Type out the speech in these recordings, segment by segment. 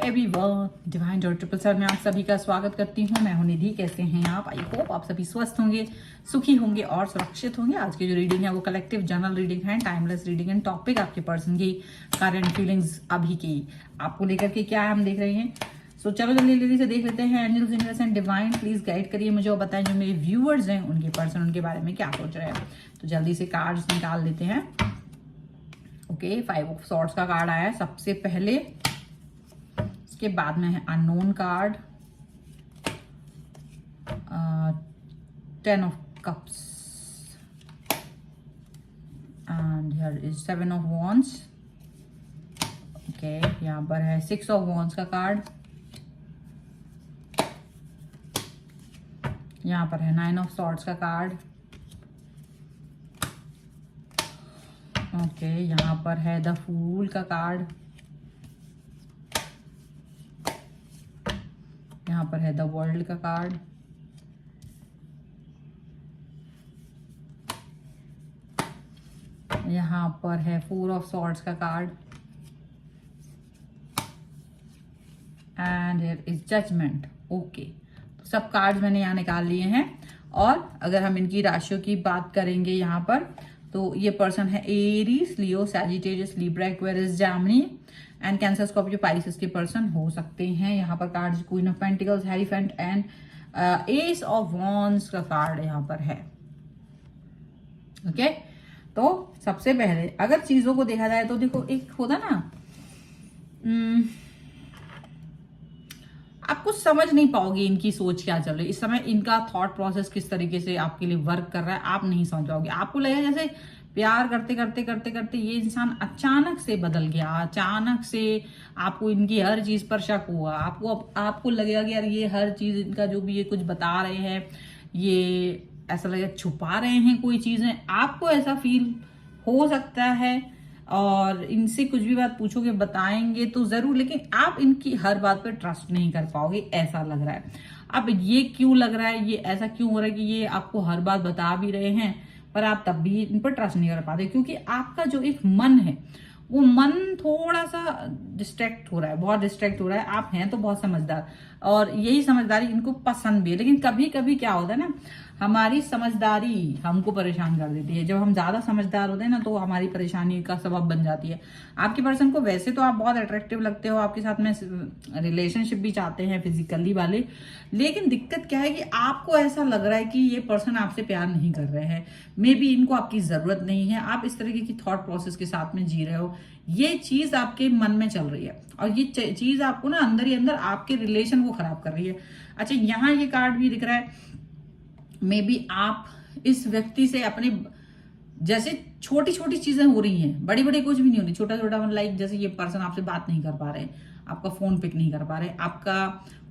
Everyone, divine dot triple seven में आप सभी का स्वागत करती हूँ। मैं हूँ निधि। कैसे हैं आप? आई होप आप सभी स्वस्थ होंगे, सुखी होंगे और सुरक्षित होंगे। आज की जो रीडिंग है वो कलेक्टिव जर्नल रीडिंग है, टाइमलेस रीडिंग एंड टॉपिक आपके पर्सन की करंट फीलिंग्स अभी की आपको लेकर के क्या है हम देख रहे हैं। सो चलो जल्दी से देख लेते हैं। Angels, universe and divine please guide करिए मुझे और बताएं जो मेरे व्यूअर्स हैं उनके पर्सन उनके बारे में क्या सोच रहे हैं। तो जल्दी से कार्ड्स निकाल लेते हैं। ओके, 5 ऑफ सॉर्ड्स का कार्ड आया है सबसे पहले, के बाद में है unknown card, 10 of cups and here is 7 of wands. Okay, यहाँ पर है 6 ऑफ वॉन्ड्स का कार्ड, यहाँ पर है 9 ऑफ सॉर्ड्स का कार्ड। ओके, यहाँ पर है द फूल का कार्ड, यहाँ पर है द वर्ल्ड का कार्ड, यहाँ पर है 4 ऑफ सॉर्ड्स का card and here is judgement. Okay, तो सब कार्ड्स मैंने यहाँ निकाल लिए हैं। और अगर हम इनकी राशियों की बात करेंगे यहाँ पर, तो ये पर्सन है Aries, Leo, Sagittarius, Libra, Aquarius, Gemini and Cancer, Scorpio, Pisces के पर्सन हो सकते हैं। यहाँ पर card queen of pentacles, hierophant and ace of wands का कार्ड यहाँ पर है। ओके, तो सबसे पहले अगर चीजों को देखा जाए तो देखो, एक होता ना आप कुछ समझ नहीं पाओगे इनकी सोच क्या चल रही है इस समय, इनका थॉट प्रोसेस किस तरीके से आपके लिए वर्क कर रहा है आप नहीं समझ पाओगे। आपको लगेगा जैसे प्यार करते करते करते करते ये इंसान अचानक से बदल गया, अचानक से आपको इनकी हर चीज पर शक हुआ। आपको लगेगा कि यार ये हर चीज इनका जो भी ये कुछ बता रहे हैं, ये ऐसा लगेगा छुपा रहे हैं कोई चीजें, आपको ऐसा फील हो सकता है। और इनसे कुछ भी बात पूछोगे बताएंगे तो जरूर, लेकिन आप इनकी हर बात पे ट्रस्ट नहीं कर पाओगे, ऐसा लग रहा है। अब ये क्यों लग रहा है, ये ऐसा क्यों हो रहा है कि ये आपको हर बात बता भी रहे हैं पर आप तब भी इन पर ट्रस्ट नहीं कर पाते? क्योंकि आपका जो एक मन है वो मन थोड़ा सा डिस्ट्रैक्ट हो रहा है, बहुत डिस्ट्रैक्ट हो रहा है। आप हैं तो बहुत समझदार और यही समझदारी इनको पसंद भी है, लेकिन कभी कभी क्या होता है ना, हमारी समझदारी हमको परेशान कर देती है। जब हम ज्यादा समझदार होते हैं ना तो हमारी परेशानी का सबब बन जाती है। आपके पर्सन को वैसे तो आप बहुत अट्रैक्टिव लगते हो, आपके साथ में रिलेशनशिप भी चाहते हैं फिजिकली वाले, लेकिन दिक्कत क्या है कि आपको ऐसा लग रहा है कि ये पर्सन आपसे प्यार नहीं कर रहे हैं, मे बी इनको आपकी जरूरत नहीं है। आप इस तरीके की थॉट प्रोसेस के साथ में जी रहे हो, ये चीज आपके मन में चल रही है और ये चीज आपको ना अंदर ही अंदर आपके रिलेशन को खराब कर रही है। अच्छा, यहाँ ये कार्ड भी दिख रहा है, मे बी आप इस व्यक्ति से अपने जैसे छोटी छोटी चीजें हो रही हैं, बड़ी बड़ी कुछ भी नहीं होती, छोटा छोटा लाइक जैसे ये पर्सन आपसे बात नहीं कर पा रहे, आपका फोन पिक नहीं कर पा रहे, आपका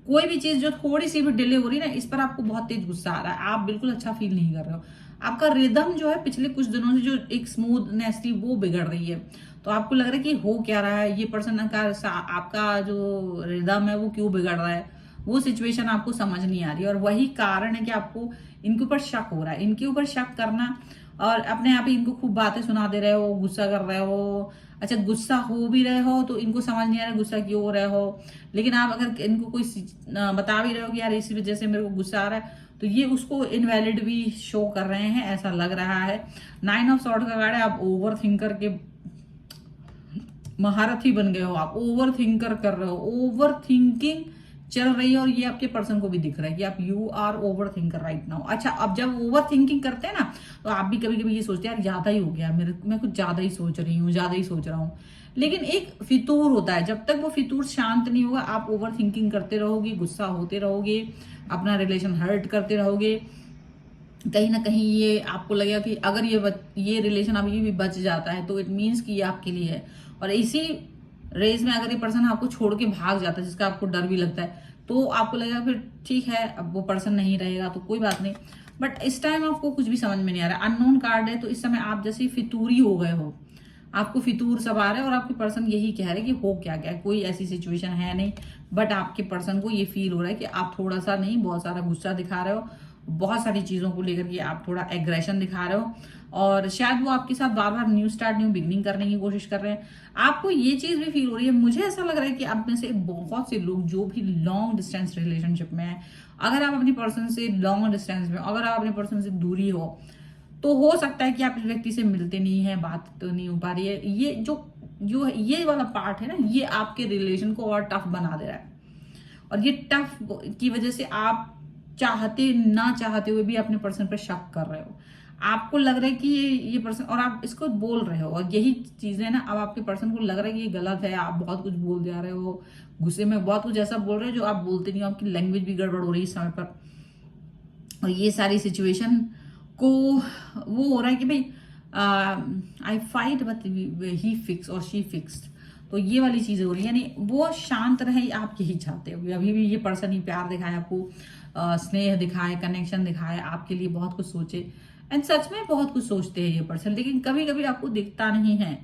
कोई भी चीज जो थोड़ी सी भी डिले हो रही है ना, इस पर आपको बहुत तेज गुस्सा आ रहा है, आप बिल्कुल अच्छा फील नहीं कर रहे हो। आपका रिदम जो है पिछले कुछ दिनों से जो एक स्मूथनेस थी वो बिगड़ रही है, तो आपको लग रहा है कि हो क्या रहा है, ये पर्सन का आपका जो रिदम है वो क्यों बिगड़ रहा है, वो सिचुएशन आपको समझ नहीं आ रही है। और वही कारण है कि आपको इनके ऊपर शक हो रहा है। इनके ऊपर शक करना और अपने आप ही इनको खूब बातें सुना दे रहे हो, गुस्सा कर रहे हो। अच्छा, गुस्सा हो भी रहे हो तो इनको समझ नहीं आ रहा गुस्सा क्यों हो रहे हो, लेकिन आप अगर इनको कोई बता भी रहे हो कि यार इसी वजह से मेरे को गुस्सा आ रहा है, तो ये उसको इनवैलिड भी शो कर रहे हैं, ऐसा लग रहा है। 9 ऑफ सॉर्ड का कार्ड है, आप ओवर थिंकर के महारथी बन गए हो, आप ओवर थिंकर कर रहे हो, ओवर थिंकिंग चल रही है और ये आपके पर्सन को भी दिख रहा है कि आप you are overthinker right now. अच्छा, अब जब ओवर थिंकिंग करते हैं ना तो आप भी कभी कभी ये सोचते हैं यार ज्यादा ही हो गया, मैं कुछ ज्यादा ही सोच रही हूँ, ज्यादा ही सोच रहा हूँ। लेकिन एक फितूर होता है, जब तक वो फितूर शांत नहीं होगा आप ओवर थिंकिंग करते रहोगे, गुस्सा होते रहोगे, अपना रिलेशन हर्ट करते रहोगे। कहीं ना कहीं ये आपको लगेगा कि अगर ये रिलेशन अभी भी बच जाता है तो इट मीन्स कि ये आपके लिए है। और इसी रेस में अगर ये पर्सन आपको छोड़ के भाग जाता है, जिसका आपको डर भी लगता है, तो आपको लगेगा फिर ठीक है अब वो पर्सन नहीं रहेगा तो कोई बात नहीं। बट इस टाइम आपको कुछ भी समझ में नहीं आ रहा। अननोन कार्ड है तो इस समय आप जैसे फितूरी हो गए हो, आपको फितूर सब आ रहा है और आपके पर्सन यही कह रहे हैं कि हो क्या क्या, कोई ऐसी सिचुएशन है नहीं। बट आपके पर्सन को ये फील हो रहा है कि आप थोड़ा सा नहीं बहुत सारा गुस्सा दिखा रहे हो, बहुत सारी चीजों को लेकर के आप थोड़ा एग्रेशन दिखा रहे हो। और शायद वो आपके साथ बार बार न्यू बिगनिंग करने की कोशिश कर रहे हैं। आपको ये चीज भी फील हो रही है, मुझे ऐसा लग रहा है कि आप में से बहुत से लोग जो भी लॉन्ग डिस्टेंस रिलेशनशिप में है, अगर आप अपनी पर्सन से लॉन्ग डिस्टेंस में, अगर आप अपने पर्सन से दूरी हो, तो हो सकता है कि आप इस व्यक्ति से मिलते नहीं है, बात तो नहीं हो पा रही है। ये जो ये वाला पार्ट है ना, ये आपके रिलेशन को और टफ बना दे रहा है। और ये टफ की वजह से आप चाहते ना चाहते हुए भी अपने पर्सन पर शक कर रहे हो। आपको लग रहा है कि ये पर्सन, और आप इसको बोल रहे हो, और यही चीजें ना, अब आपके पर्सन को लग रहा है कि ये गलत है, आप बहुत कुछ बोल जा रहे हो, गुस्से में बहुत कुछ ऐसा बोल रहे हो जो आप बोलते नहीं हो, आपकी लैंग्वेज भी गड़बड़ हो रही है इस समय पर। और ये सारी सिचुएशन को वो हो रहा है कि भाई आई फाइट बट ही फिक्स और शी फिक्स्ड, तो ये वाली चीजें हो रही है। यानी वो शांत रहे, आप यही चाहते हो। अभी भी ये पर्सन ही प्यार दिखाए आपको, स्नेह दिखाए, कनेक्शन दिखाए, आपके लिए बहुत कुछ सोचे, एंड सच में बहुत कुछ सोचते हैं ये पर्सन, लेकिन कभी कभी आपको दिखता नहीं है।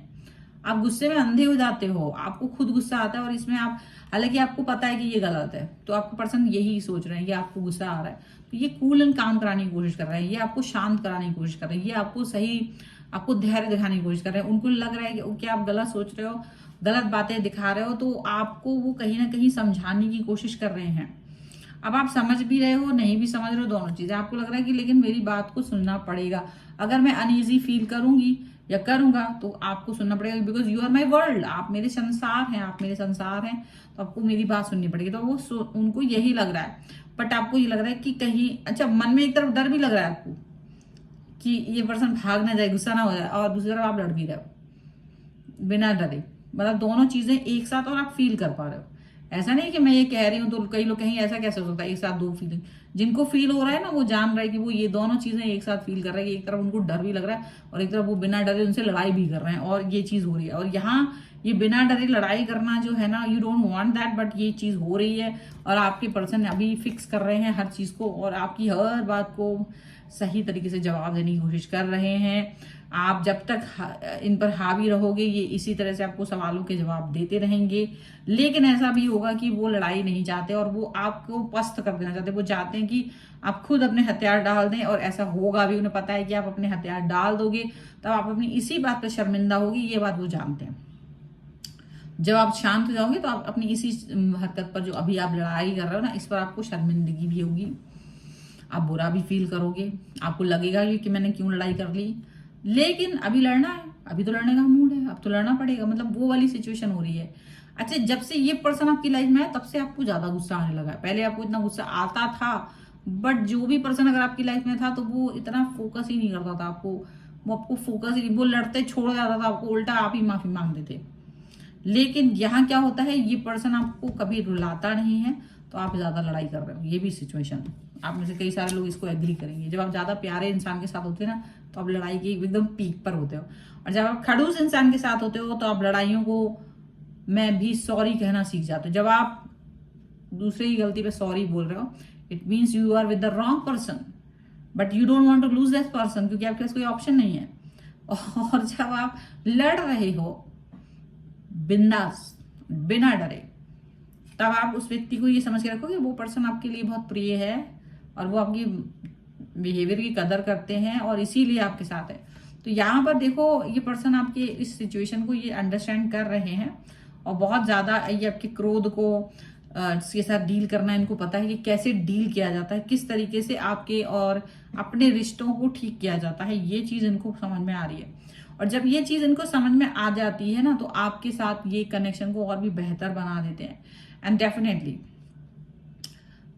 आप गुस्से में अंधे हो जाते हो, आपको खुद गुस्सा आता है, और इसमें आप, हालांकि आपको पता है कि ये गलत है, तो आपका पर्सन यही सोच रहे हैं कि आपको गुस्सा आ रहा है, तो ये कूल एंड काम कराने की कोशिश कर रहे हैं, ये आपको शांत कराने की कोशिश कर रहे हैं, ये आपको सही, आपको धैर्य दिखाने की कोशिश कर रहे हैं। उनको लग रहा है कि आप गलत सोच रहे हो, गलत बातें दिखा रहे हो, तो आपको वो कहीं ना कहीं समझाने की कोशिश कर रहे हैं। अब आप समझ भी रहे हो, नहीं भी समझ रहे हो, दोनों चीजें। आपको लग रहा है कि लेकिन मेरी बात को सुनना पड़ेगा, अगर मैं अनईजी फील करूंगी या करूंगा तो आपको सुनना पड़ेगा, because you are my world, आप मेरे संसार हैं, आप मेरे संसार हैं, तो आपको मेरी बात सुननी पड़ेगी। तो वो उनको यही लग रहा है, बट आपको ये लग रहा है कि कहीं, अच्छा, मन में एक तरफ डर भी लग रहा है आपको कि ये पर्सन भाग ना जाए, गुस्सा ना हो जाए, और दूसरी तरफ आप लड़ भी रहे हो बिना डरे, मतलब दोनों चीजें एक साथ, और आप फील कर पा रहे हो। ऐसा नहीं कि मैं ये कह रही हूँ तो कई लोग कहीं ऐसा कैसे हो सकता है, एक साथ दो फीलिंग, जिनको फील हो रहा है ना, वो जान रहा है कि वो ये दोनों चीजें एक साथ फील कर रहे हैं, कि एक तरफ उनको डर भी लग रहा है और एक तरफ वो बिना डरे उनसे लड़ाई भी कर रहे हैं, और ये चीज हो रही है। और यहाँ ये बिना डरे लड़ाई करना जो है ना, you don't want that, but ये चीज हो रही है, और आपके पर्सन अभी फिक्स कर रहे हैं हर चीज को, और आपकी हर बात को सही तरीके से जवाब देने की कोशिश कर रहे हैं। आप जब तक इन पर हावी रहोगे, ये इसी तरह से आपको सवालों के जवाब देते रहेंगे, लेकिन ऐसा भी होगा कि वो लड़ाई नहीं चाहते, और वो आपको पस्त कर देना चाहते हैं। वो चाहते हैं कि आप खुद अपने हथियार डाल दें, और ऐसा होगा भी, उन्हें पता है कि आप अपने हथियार डाल दोगे तब आप अपनी इसी बात पर शर्मिंदा होगी, ये बात वो जानते हैं। जब आप शांत हो जाओगे तो आप अपनी इसी हरकत पर, जो अभी आप लड़ाई कर रहे हो ना, इस पर आपको शर्मिंदगी भी होगी, आप बुरा भी फील करोगे, आपको लगेगा कि मैंने क्यों लड़ाई कर ली, लेकिन अभी लड़ना है, अभी तो लड़ने का मूड है, अब तो लड़ना पड़ेगा, मतलब वो वाली सिचुएशन हो रही है। अच्छा, जब से ये पर्सन आपकी लाइफ में है, तब से आपको ज्यादा गुस्सा आने लगा है। पहले आपको इतना गुस्सा आता था, बट जो भी पर्सन अगर आपकी लाइफ में था, तो वो इतना फोकस ही नहीं करता था आपको, वो आपको फोकस ही नहीं, वो लड़ते छोड़ जाता था आपको, उल्टा आप ही माफी मांगते थे। लेकिन यहाँ क्या होता है, ये पर्सन आपको कभी रुलाता नहीं है, तो आप ज्यादा लड़ाई कर रहे हो, ये भी सिचुएशन है। आप में से कई सारे लोग इसको एग्री करेंगे। जब आप ज्यादा प्यारे इंसान के साथ होते हैं ना, तो आप लड़ाई के एकदम पीक पर होते हो, और जब आप खड़ूस इंसान के साथ होते हो, तो आप लड़ाइयों को मैं भी सॉरी कहना सीख जाते हो। जब आप दूसरे की गलती पे सॉरी बोल रहे हो, it means you are with the wrong person, but you don't want to lose that person, क्योंकि आपके पास कोई ऑप्शन नहीं है। और जब आप लड़ रहे हो बिंदास, बिना डरे, तब आप उस व्यक्ति को ये समझ के रखो कि वो पर्सन आपके लिए बहुत प्रिय है, और वो आपकी बिहेवियर की कदर करते हैं, और इसीलिए आपके साथ है। तो यहाँ पर देखो, ये पर्सन आपके इस सिचुएशन को ये अंडरस्टैंड कर रहे हैं, और बहुत ज्यादा ये आपके क्रोध को इसके साथ डील करना इनको पता है कि कैसे डील किया जाता है, किस तरीके से आपके और अपने रिश्तों को ठीक किया जाता है, ये चीज इनको समझ में आ रही है। और जब ये चीज इनको समझ में आ जाती है ना, तो आपके साथ ये कनेक्शन को और भी बेहतर बना देते हैं। एंड डेफिनेटली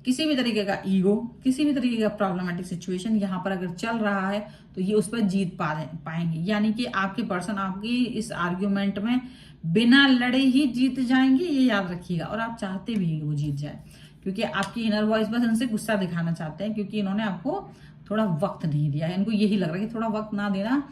किसी भी तरीके का ईगो, किसी भी तरीके का प्रॉब्लमेटिक सिचुएशन यहाँ पर अगर चल रहा है, तो ये उस पर जीत पाएंगे। यानी कि आपके पर्सन आपकी इस आर्ग्यूमेंट में बिना लड़े ही जीत जाएंगे, ये याद रखिएगा। और आप चाहते भी हैं वो जीत जाए, क्योंकि आपकी इनर वॉइस बस इनसे गुस्सा दिखाना चाहते हैं, क्योंकि इन्होंने आपको थोड़ा वक्त नहीं दिया है। इनको यही लग रहा है कि थोड़ा वक्त ना देना,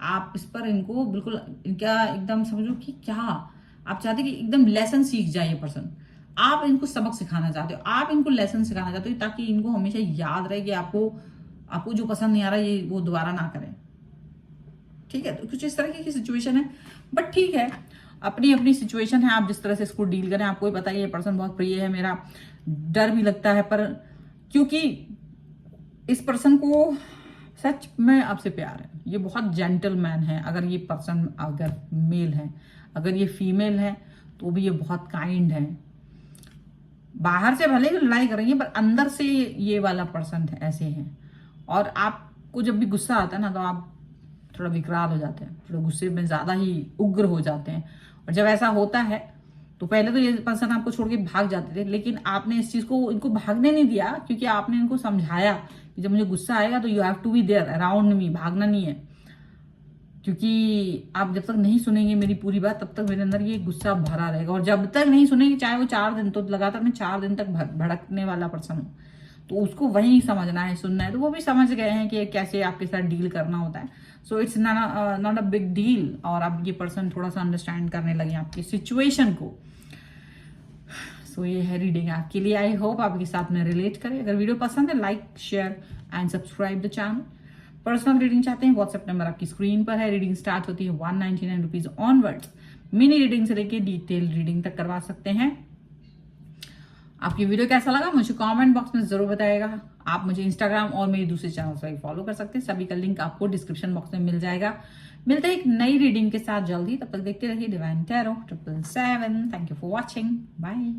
आप इस पर इनको बिल्कुल, इनका एकदम समझो कि क्या आप चाहते कि एकदम लेसन सीख जाए ये पर्सन। आप इनको सबक सिखाना चाहते हो, आप इनको लेसन सिखाना चाहते हो, ताकि इनको हमेशा याद रहे कि आपको जो पसंद नहीं आ रहा, ये वो दोबारा ना करें। ठीक है, तो कुछ इस तरह की सिचुएशन है, बट ठीक है, अपनी अपनी सिचुएशन है, आप जिस तरह से इसको डील करें। आपको भी पता है ये पर्सन बहुत प्रिय है, मेरा डर भी लगता है, पर क्योंकि इस पर्सन को सच में आपसे प्यार है, ये बहुत जेंटलमैन है। अगर ये पर्सन अगर मेल है, अगर ये फीमेल है तो भी ये बहुत काइंड है। बाहर से भले ही लड़ाई करेंगे पर अंदर से ये वाला पर्सन ऐसे हैं। और आपको जब भी गुस्सा आता है ना तो आप थोड़ा विकराल हो जाते हैं, थोड़ा गुस्से में ज्यादा ही उग्र हो जाते हैं। और जब ऐसा होता है तो पहले तो ये पर्सन आपको छोड़ के भाग जाते थे, लेकिन आपने इस चीज को इनको भागने नहीं दिया, क्योंकि आपने इनको समझाया कि जब मुझे गुस्सा आएगा तो you have to be there around me, भागना नहीं है। क्योंकि आप जब तक नहीं सुनेंगे मेरी पूरी बात तब तक मेरे अंदर ये गुस्सा भरा रहेगा। और जब तक नहीं सुनेंगे, चाहे वो 4 दिन, तो लगातार मैं 4 दिन तक भड़कने वाला पर्सन हूँ, तो उसको वही समझना है, सुनना है। तो वो भी समझ गए हैं कि कैसे आपके साथ डील करना होता है। So it's not a big deal. और अब ये पर्सन थोड़ा सा अंडरस्टैंड करने लगे आपकी सिचुएशन को। सो ये है रीडिंग आपके लिए। आई होप आपके साथ में रिलेट करें। अगर वीडियो पसंद है, like share and subscribe the channel. Personal reading चाहते हैं, व्हाट्सएप नंबर आपकी स्क्रीन पर है। रीडिंग स्टार्ट होती है 199 रुपीज ऑनवर्ड्स। मिनी रीडिंग से लेके डिटेल रीडिंग तक करवा सकते हैं। आपकी वीडियो कैसा लगा मुझे कमेंट बॉक्स में जरूर बताइएगा। आप मुझे इंस्टाग्राम और मेरे दूसरे चैनल से फॉलो कर सकते हैं, सभी का लिंक आपको डिस्क्रिप्शन बॉक्स में मिल जाएगा। मिलते हैं एक नई रीडिंग के साथ जल्दी, तब तक देखते रहिए divine tarot 777। Thank you for watching, bye.